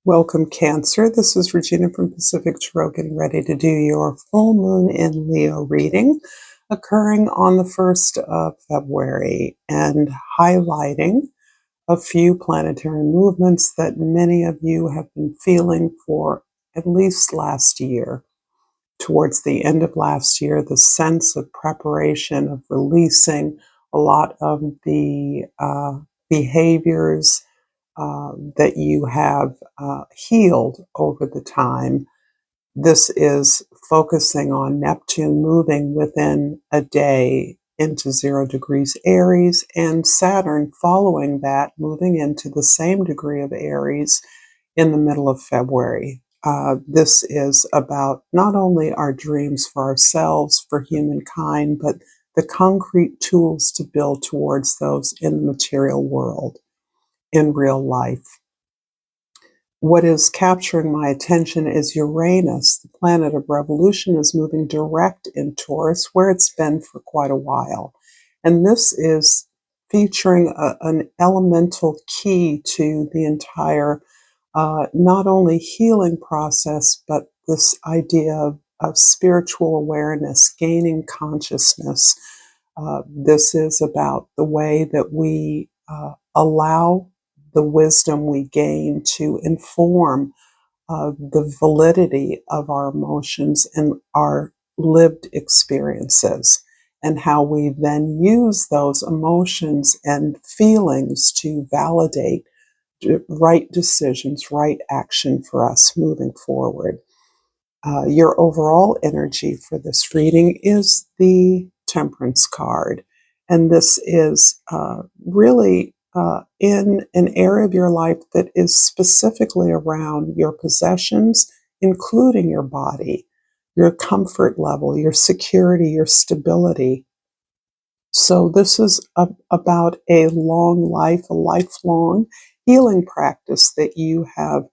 Welcome, Cancer. This is Regina from Pacific Tarot, getting ready to do your full moon in Leo reading, occurring on the 1st of February, and highlighting a few planetary movements that many of you have been feeling for at least last year. Towards the end of last year, the sense of preparation, of releasing a lot of the behaviors that you have healed over the time. This is focusing on Neptune moving within a day into 0 degrees Aries, and Saturn following that, moving into the same degree of Aries in the middle of February. This is about not only our dreams for ourselves, for humankind, but the concrete tools to build towards those in the material world, in real life. What is capturing my attention is Uranus, the planet of revolution, is moving direct in Taurus, where it's been for quite a while. And this is featuring an elemental key to the entire, not only healing process, but this idea of spiritual awareness, gaining consciousness. This is about the way that we allow the wisdom we gain to inform the validity of our emotions and our lived experiences, and how we then use those emotions and feelings to validate right decisions, right action for us moving forward. Your overall energy for this reading is the Temperance card. And this is really in an area of your life that is specifically around your possessions, including your body, your comfort level, your security, your stability. So this is about a long life, a lifelong healing practice that you have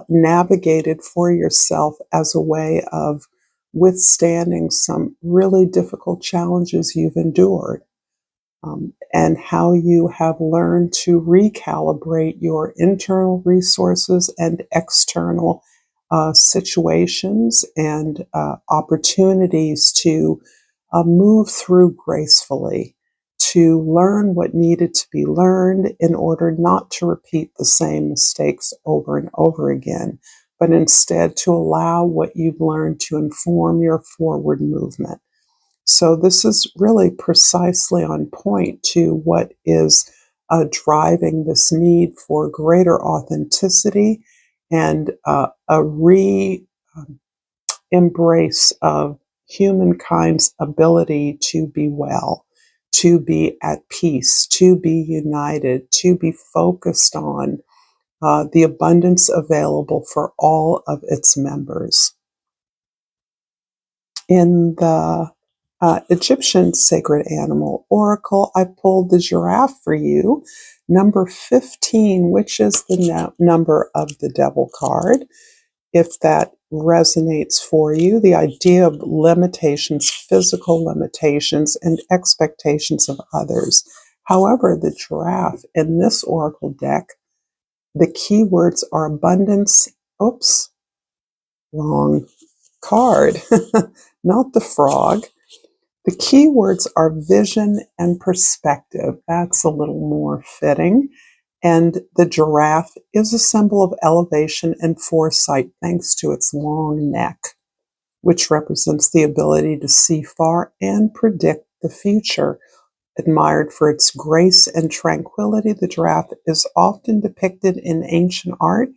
navigated for yourself as a way of withstanding some really difficult challenges you've endured, and how you have learned to recalibrate your internal resources and external situations and opportunities to move through gracefully, to learn what needed to be learned in order not to repeat the same mistakes over and over again, but instead to allow what you've learned to inform your forward movement. So this is really precisely on point to what is driving this need for greater authenticity and a embrace of humankind's ability to be well, to be at peace, to be united, to be focused on the abundance available for all of its members. In the Egyptian sacred animal oracle, I pulled the giraffe for you, number 15, which is the number of the devil card. If that resonates for you, the idea of limitations, physical limitations, and expectations of others. However, the giraffe in this oracle deck, the keywords are abundance. Oops, wrong card, not the frog. The keywords are vision and perspective. That's a little more fitting. And the giraffe is a symbol of elevation and foresight thanks to its long neck, which represents the ability to see far and predict the future. Admired for its grace and tranquility, the giraffe is often depicted in ancient art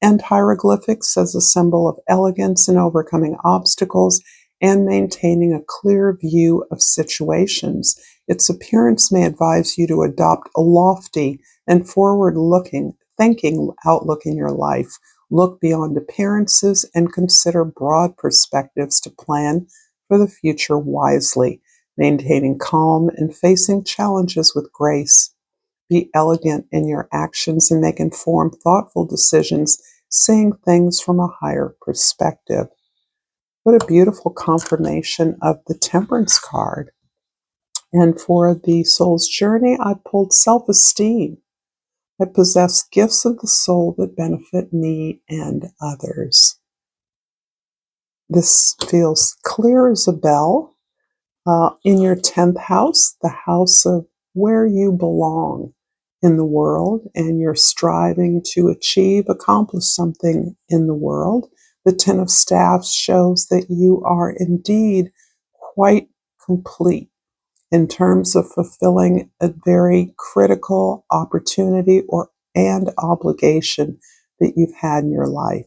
and hieroglyphics as a symbol of elegance in overcoming obstacles and maintaining a clear view of situations. Its appearance may advise you to adopt a lofty and forward-looking thinking outlook in your life. Look beyond appearances and consider broad perspectives to plan for the future wisely, maintaining calm and facing challenges with grace. Be elegant in your actions and make informed, thoughtful decisions, seeing things from a higher perspective. What a beautiful confirmation of the Temperance card. And for the soul's journey, I pulled self-esteem. I possess gifts of the soul that benefit me and others. This feels clear as a bell. In your 10th house, the house of where you belong in the world, and you're striving to accomplish something in the world. The 10 of Staffs shows that you are indeed quite complete in terms of fulfilling a very critical opportunity and obligation that you've had in your life.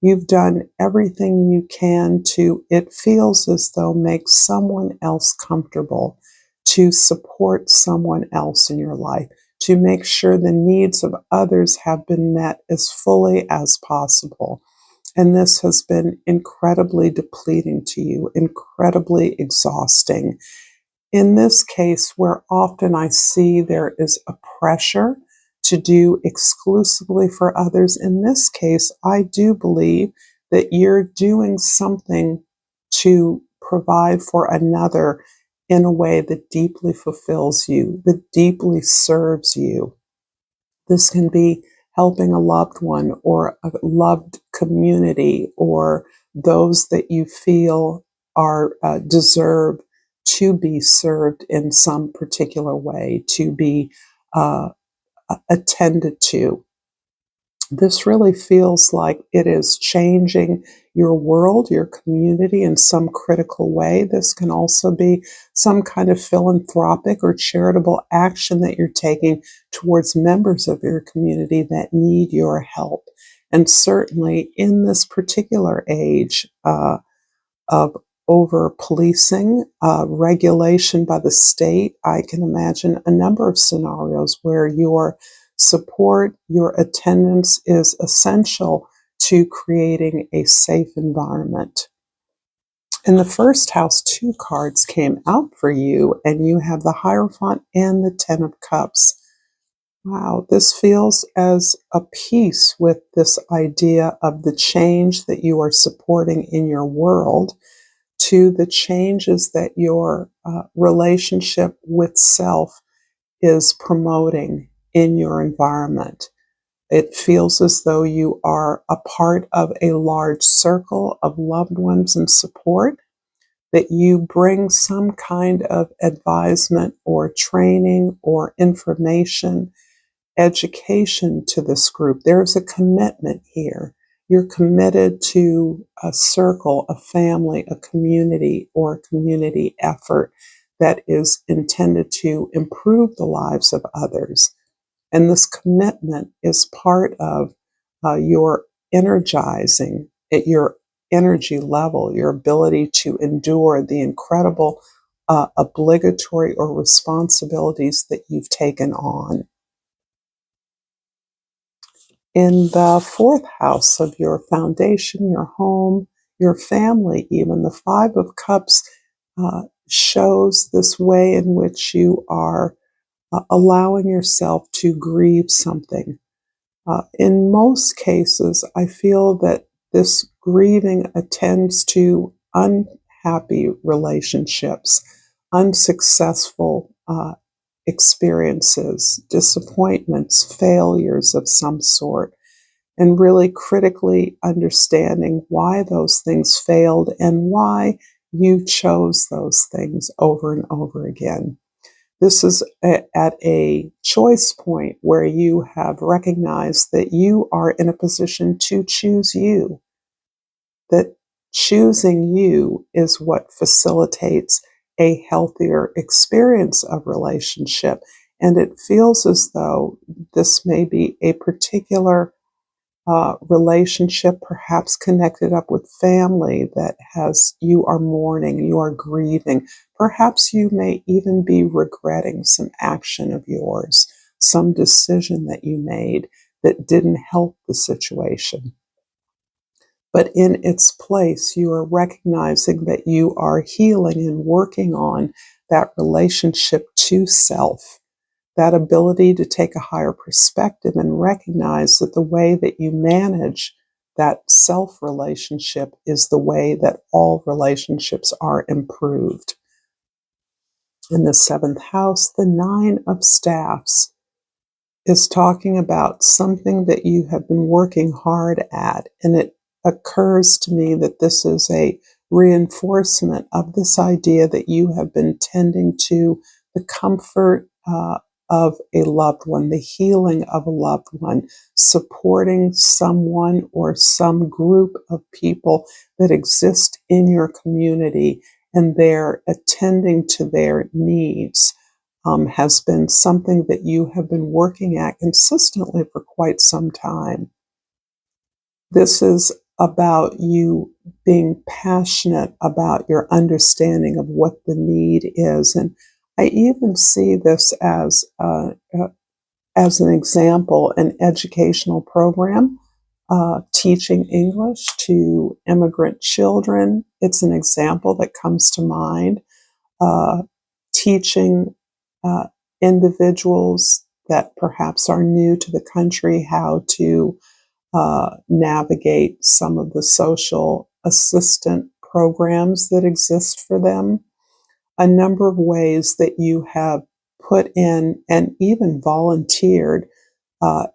You've done everything you can to, it feels as though, make someone else comfortable, to support someone else in your life, to make sure the needs of others have been met as fully as possible. And this has been incredibly depleting to you, incredibly exhausting. In this case, where often I see there is a pressure to do exclusively for others, in this case, I do believe that you're doing something to provide for another in a way that deeply fulfills you, that deeply serves you. This can be helping a loved one or a loved community or those that you feel are deserve to be served in some particular way, to be uh, attended to. This really feels like it is changing your world, your community in some critical way. This can also be some kind of philanthropic or charitable action that you're taking towards members of your community that need your help. And certainly in this particular age, of over policing, regulation by the state. I can imagine a number of scenarios where your support, your attendance is essential to creating a safe environment. In the first house, 2 cards came out for you, and you have the Hierophant and the 10 of Cups. Wow, this feels as a piece with this idea of the change that you are supporting in your world, to the changes that your relationship with self is promoting in your environment. It feels as though you are a part of a large circle of loved ones and support, that you bring some kind of advisement or training or information, education to this group. There's a commitment here. You're committed to a circle, a family, a community, or a community effort that is intended to improve the lives of others. And this commitment is part of your energizing at your energy level, your ability to endure the incredible obligatory or responsibilities that you've taken on. In the 4th house of your foundation, your home, your family, even the 5 of Cups shows this way in which you are allowing yourself to grieve something. In most cases, I feel that this grieving attends to unhappy relationships, unsuccessful experiences, disappointments, failures of some sort, and really critically understanding why those things failed and why you chose those things over and over again. This is at a choice point where you have recognized that you are in a position to choose you, that choosing you is what facilitates a healthier experience of relationship. And it feels as though this may be a particular relationship, perhaps connected up with family that has, you are mourning, you are grieving. Perhaps you may even be regretting some action of yours, some decision that you made that didn't help the situation. But in its place, you are recognizing that you are healing and working on that relationship to self, that ability to take a higher perspective and recognize that the way that you manage that self relationship is the way that all relationships are improved. In the 7th house, the 9 of Staffs is talking about something that you have been working hard at. And it occurs to me that this is a reinforcement of this idea that you have been tending to the comfort of a loved one, the healing of a loved one, supporting someone or some group of people that exist in your community, and they're attending to their needs. Has been something that you have been working at consistently for quite some time. This is about you being passionate about your understanding of what the need is. And I even see this as an example, an educational program, teaching English to immigrant children. It's an example that comes to mind. Teaching uh, individuals that perhaps are new to the country how to navigate some of the social assistant programs that exist for them. A number of ways that you have put in and even volunteered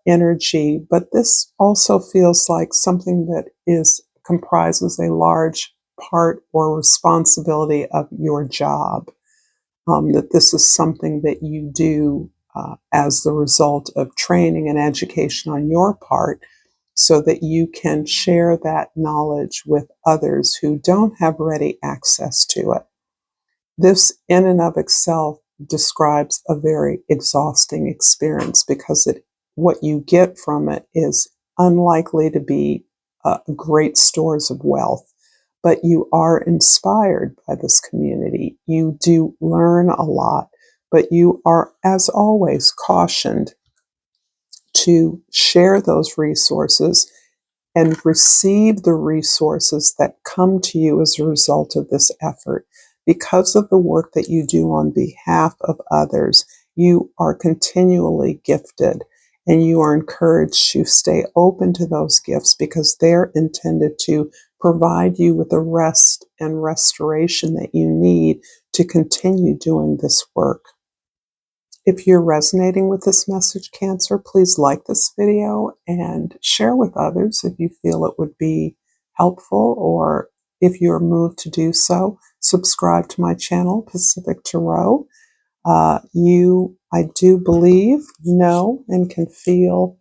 energy, but this also feels like something that is comprises a large part or responsibility of your job. That this is something that you do as the result of training and education on your part, so that you can share that knowledge with others who don't have ready access to it. This, in and of itself, describes a very exhausting experience because what you get from it is unlikely to be great stores of wealth. But you are inspired by this community. You do learn a lot, but you are, as always, cautioned to share those resources and receive the resources that come to you as a result of this effort. Because of the work that you do on behalf of others, you are continually gifted, and you are encouraged to stay open to those gifts because they're intended to provide you with the rest and restoration that you need to continue doing this work. If you're resonating with this message, Cancer, please like this video and share with others if you feel it would be helpful, or if you're moved to do so, subscribe to my channel, Pacific Tarot. I do believe, know, and can feel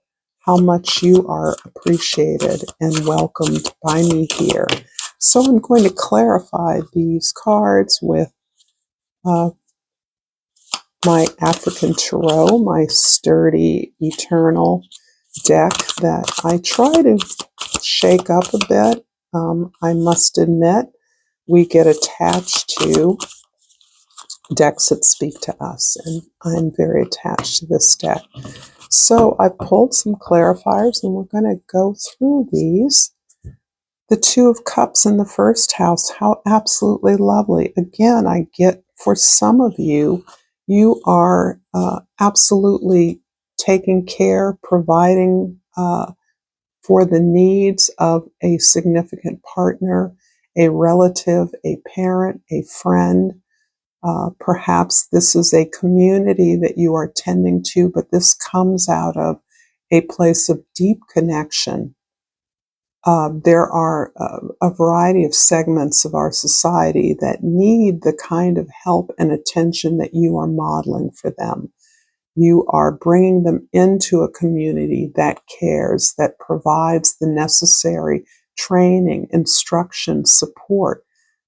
how much you are appreciated and welcomed by me here. So I'm going to clarify these cards with uh, my African Tarot, my sturdy, eternal deck that I try to shake up a bit. I must admit, we get attached to decks that speak to us, and I'm very attached to this deck. So I pulled some clarifiers, and we're going to go through these. The Two of Cups in the first house, how absolutely lovely. Again, I get, for some of you, you are absolutely taking care, providing for the needs of a significant partner, a relative, a parent, a friend. Perhaps this is a community that you are tending to, but this comes out of a place of deep connection. There are a variety of segments of our society that need the kind of help and attention that you are modeling for them. You are bringing them into a community that cares, that provides the necessary training, instruction, support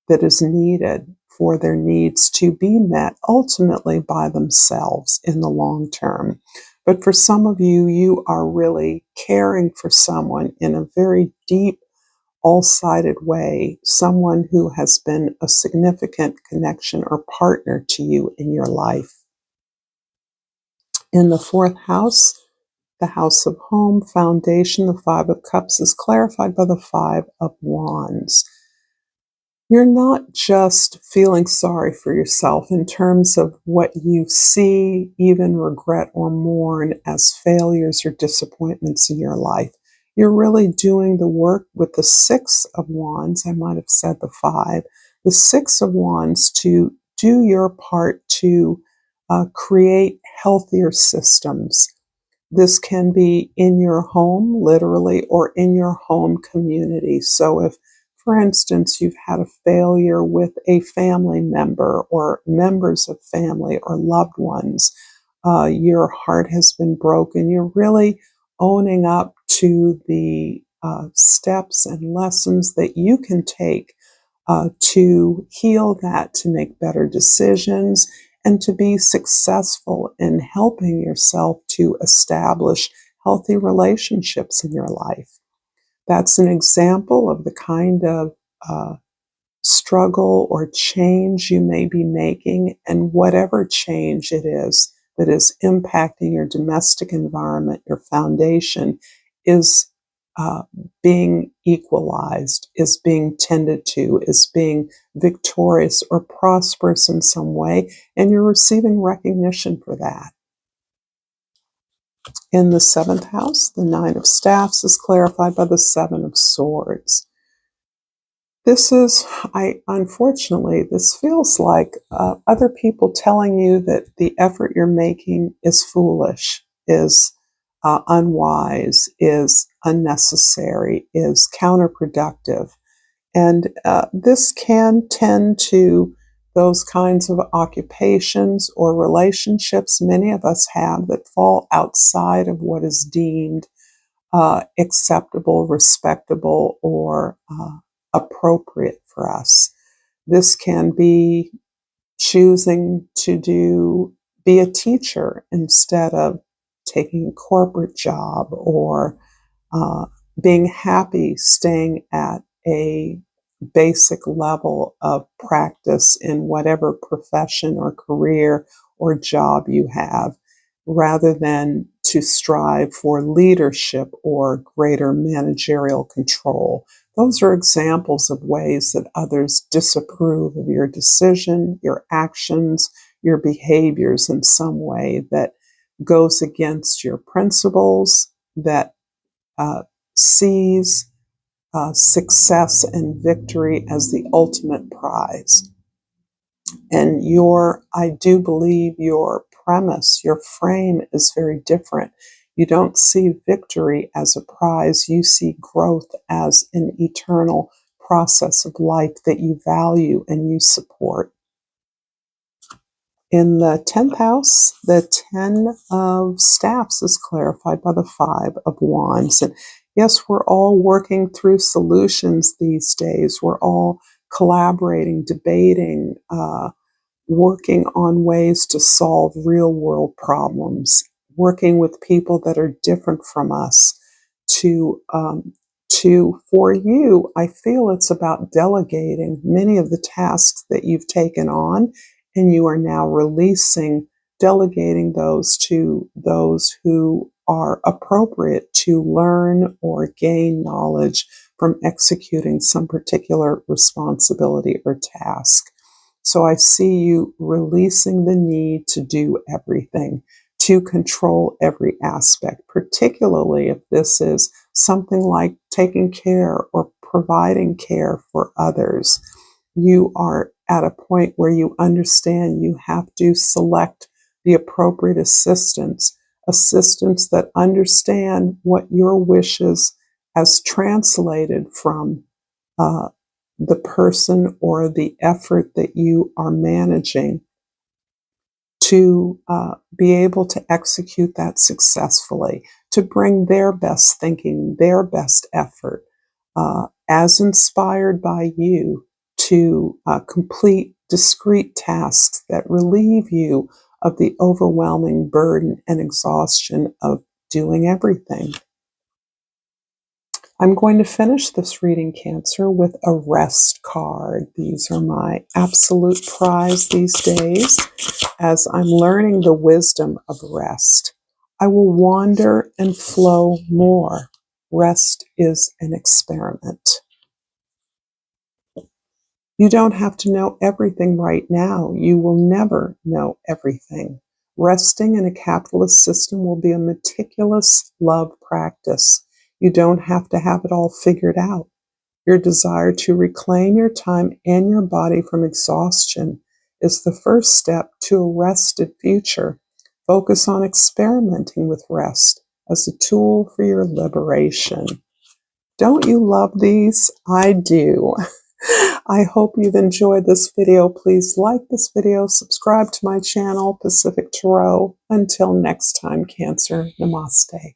that is needed for their needs to be met ultimately by themselves in the long term. But for some of you, you are really caring for someone in a very deep, all-sided way, someone who has been a significant connection or partner to you in your life. In the fourth house, the house of home, foundation, the Five of Cups is clarified by the Five of Wands. You're not just feeling sorry for yourself in terms of what you see, even regret or mourn as failures or disappointments in your life. You're really doing the work with the Six of Wands. I might have said the Five. The Six of Wands to do your part to create healthier systems This can be in your home, literally, or in your home community. So if, for instance, you've had a failure with a family member or members of family or loved ones, your heart has been broken, you're really owning up to the steps and lessons that you can take to heal that, to make better decisions, and to be successful in helping yourself to establish healthy relationships in your life. That's an example of the kind of struggle or change you may be making, and whatever change it is that is impacting your domestic environment, your foundation, is uh, being equalized, is being tended to, is being victorious or prosperous in some way, and you're receiving recognition for that. In the seventh house, the Nine of Staffs is clarified by the Seven of Swords. This is, unfortunately, this feels like other people telling you that the effort you're making is foolish, is unwise, is unnecessary, is counterproductive. And this can tend to those kinds of occupations or relationships many of us have that fall outside of what is deemed acceptable, respectable, or appropriate for us. This can be choosing to be a teacher instead of taking a corporate job, or uh, being happy staying at a basic level of practice in whatever profession or career or job you have, rather than to strive for leadership or greater managerial control. Those are examples of ways that others disapprove of your decision, your actions, your behaviors in some way that goes against your principles, that uh, sees success and victory as the ultimate prize. And I do believe your premise, your frame is very different. You don't see victory as a prize, you see growth as an eternal process of life that you value and you support. In the 10th house, the 10 of Staffs is clarified by the 5 of Wands. And yes, we're all working through solutions these days. We're all collaborating, debating, working on ways to solve real world problems, working with people that are different from us. For you, I feel it's about delegating many of the tasks that you've taken on, and you are now delegating those to those who are appropriate to learn or gain knowledge from executing some particular responsibility or task. So I see you releasing the need to do everything, to control every aspect, particularly if this is something like taking care or providing care for others. You are at a point where you understand you have to select the appropriate assistants that understand what your wishes as translated from uh, the person or the effort that you are managing, to be able to execute that successfully, to bring their best thinking, their best effort, as inspired by you, to complete discrete tasks that relieve you of the overwhelming burden and exhaustion of doing everything. I'm going to finish this reading, Cancer, with a rest card. These are my absolute prize these days as I'm learning the wisdom of rest. I will wander and flow more. Rest is an experiment. You don't have to know everything right now. You will never know everything. Resting in a capitalist system will be a meticulous love practice. You don't have to have it all figured out. Your desire to reclaim your time and your body from exhaustion is the first step to a rested future. Focus on experimenting with rest. as a tool for your liberation. Don't you love these? I do. I hope you've enjoyed this video. Please like this video, subscribe to my channel, Pacific Tarot. Until next time, Cancer, namaste.